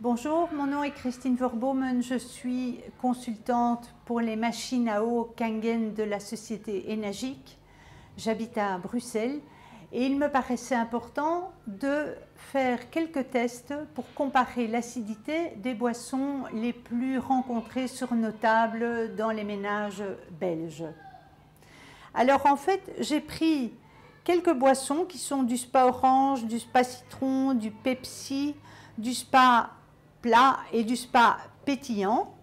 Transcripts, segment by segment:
Bonjour, mon nom est Christine Verbomen, je suis consultante pour les machines à eau Kangen de la société Enagic. J'habite à Bruxelles et il me paraissait important de faire quelques tests pour comparer l'acidité des boissons les plus rencontrées sur nos tables dans les ménages belges. Alors en fait, j'ai pris quelques boissons qui sont du spa orange, du spa citron, du Pepsi, du spa plat et du spa pétillant.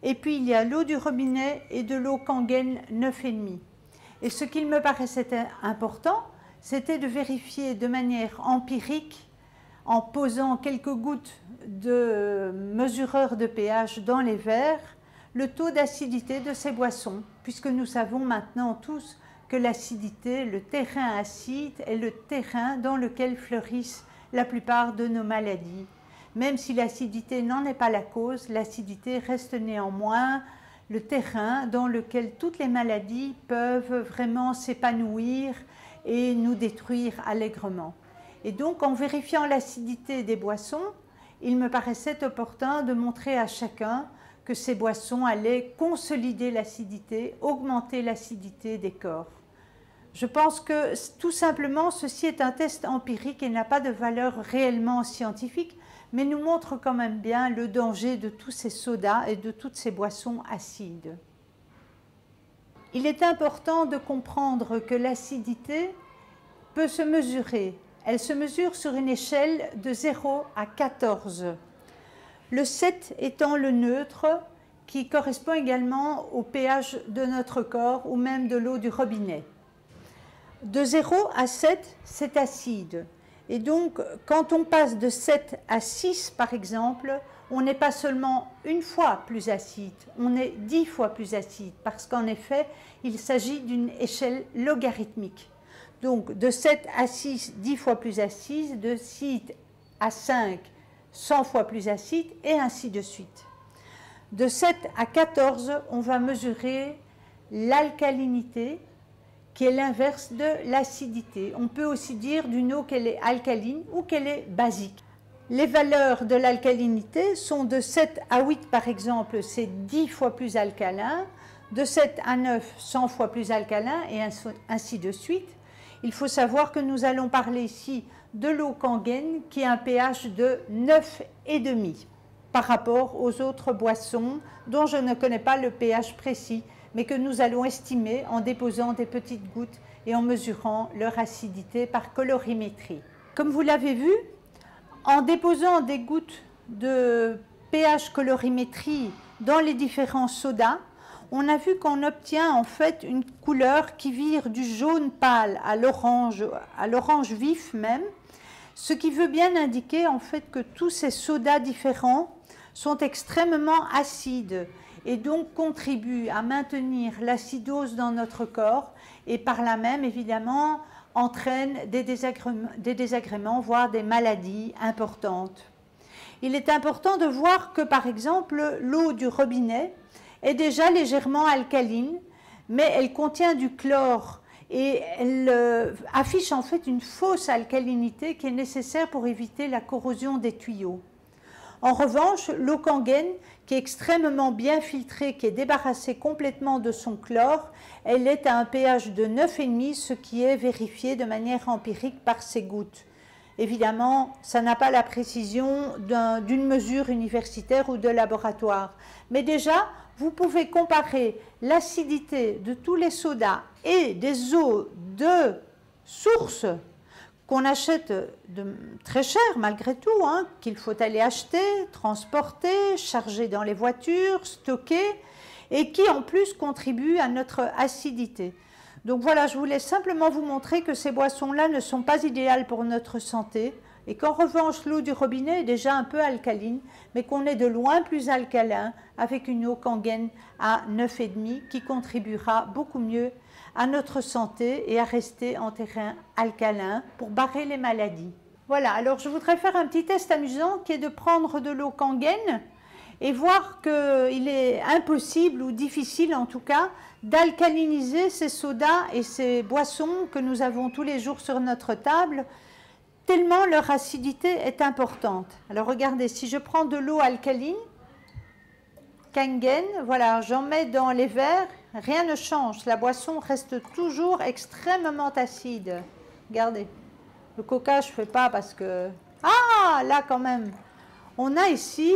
Et puis il y a l'eau du robinet et de l'eau Kangen 9,5. Et ce qu'il me paraissait important, c'était de vérifier de manière empirique, en posant quelques gouttes de mesureur de pH dans les verres, le taux d'acidité de ces boissons, puisque nous savons maintenant tous que l'acidité, le terrain acide, est le terrain dans lequel fleurissent la plupart de nos maladies. Même si l'acidité n'en est pas la cause, l'acidité reste néanmoins le terrain dans lequel toutes les maladies peuvent vraiment s'épanouir et nous détruire allègrement. Et donc, en vérifiant l'acidité des boissons, il me paraissait opportun de montrer à chacun que ces boissons allaient consolider l'acidité, augmenter l'acidité des corps. Je pense que tout simplement, ceci est un test empirique et n'a pas de valeur réellement scientifique, mais nous montre quand même bien le danger de tous ces sodas et de toutes ces boissons acides. Il est important de comprendre que l'acidité peut se mesurer. Elle se mesure sur une échelle de 0 à 14. Le 7 étant le neutre, qui correspond également au pH de notre corps ou même de l'eau du robinet. De 0 à 7, c'est acide. Et donc, quand on passe de 7 à 6, par exemple, on n'est pas seulement une fois plus acide, on est 10 fois plus acide, parce qu'en effet, il s'agit d'une échelle logarithmique. Donc, de 7 à 6, 10 fois plus acide, de 6 à 5, 100 fois plus acide, et ainsi de suite. De 7 à 14, on va mesurer l'alcalinité, qui est l'inverse de l'acidité. On peut aussi dire d'une eau qu'elle est alcaline ou qu'elle est basique. Les valeurs de l'alcalinité sont de 7 à 8 par exemple, c'est 10 fois plus alcalin, de 7 à 9, 100 fois plus alcalin et ainsi de suite. Il faut savoir que nous allons parler ici de l'eau Kangen qui a un pH de 9,5 par rapport aux autres boissons dont je ne connais pas le pH précis, mais que nous allons estimer en déposant des petites gouttes et en mesurant leur acidité par colorimétrie. Comme vous l'avez vu, en déposant des gouttes de pH colorimétrie dans les différents sodas, on a vu qu'on obtient en fait une couleur qui vire du jaune pâle à l'orange vif même, ce qui veut bien indiquer en fait que tous ces sodas différents sont extrêmement acides et donc contribue à maintenir l'acidose dans notre corps et par là même, évidemment, entraîne des désagréments, voire des maladies importantes. Il est important de voir que, par exemple, l'eau du robinet est déjà légèrement alcaline, mais elle contient du chlore et elle affiche en fait une fausse alcalinité qui est nécessaire pour éviter la corrosion des tuyaux. En revanche, l'eau Kangen, qui est extrêmement bien filtrée, qui est débarrassée complètement de son chlore, elle est à un pH de 9,5, ce qui est vérifié de manière empirique par ces gouttes. Évidemment, ça n'a pas la précision d'une mesure universitaire ou de laboratoire. Mais déjà, vous pouvez comparer l'acidité de tous les sodas et des eaux de source qu'on achète très cher malgré tout, hein, qu'il faut aller acheter, transporter, charger dans les voitures, stocker, et qui en plus contribuent à notre acidité. Donc voilà, je voulais simplement vous montrer que ces boissons-là ne sont pas idéales pour notre santé, et qu'en revanche l'eau du robinet est déjà un peu alcaline, mais qu'on est de loin plus alcalin avec une eau Kangen à 9,5 qui contribuera beaucoup mieux à notre santé et à rester en terrain alcalin pour barrer les maladies. Voilà, alors je voudrais faire un petit test amusant qui est de prendre de l'eau Kangen et voir qu'il est impossible ou difficile en tout cas d'alcaliniser ces sodas et ces boissons que nous avons tous les jours sur notre table tellement leur acidité est importante. Alors regardez, si je prends de l'eau alcaline, Kangen, voilà, j'en mets dans les verres, rien ne change. La boisson reste toujours extrêmement acide. Regardez, le coca je ne fais pas parce que... Ah, là quand même, on a ici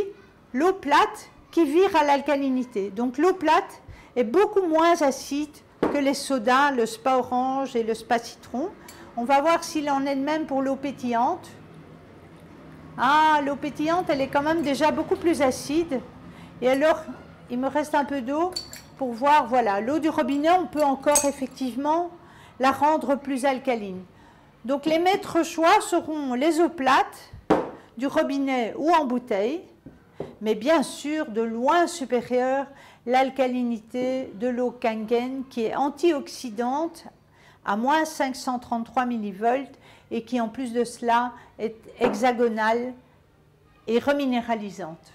l'eau plate qui vire à l'alcalinité. Donc l'eau plate est beaucoup moins acide que les sodas, le spa orange et le spa citron. On va voir s'il en est de même pour l'eau pétillante. Ah, l'eau pétillante, elle est quand même déjà beaucoup plus acide. Et alors, il me reste un peu d'eau pour voir, voilà, l'eau du robinet, on peut encore effectivement la rendre plus alcaline. Donc les maîtres choix seront les eaux plates, du robinet ou en bouteille, mais bien sûr de loin supérieure l'alcalinité de l'eau Kangen qui est antioxydante à moins 533 millivolts et qui en plus de cela est hexagonale et reminéralisante.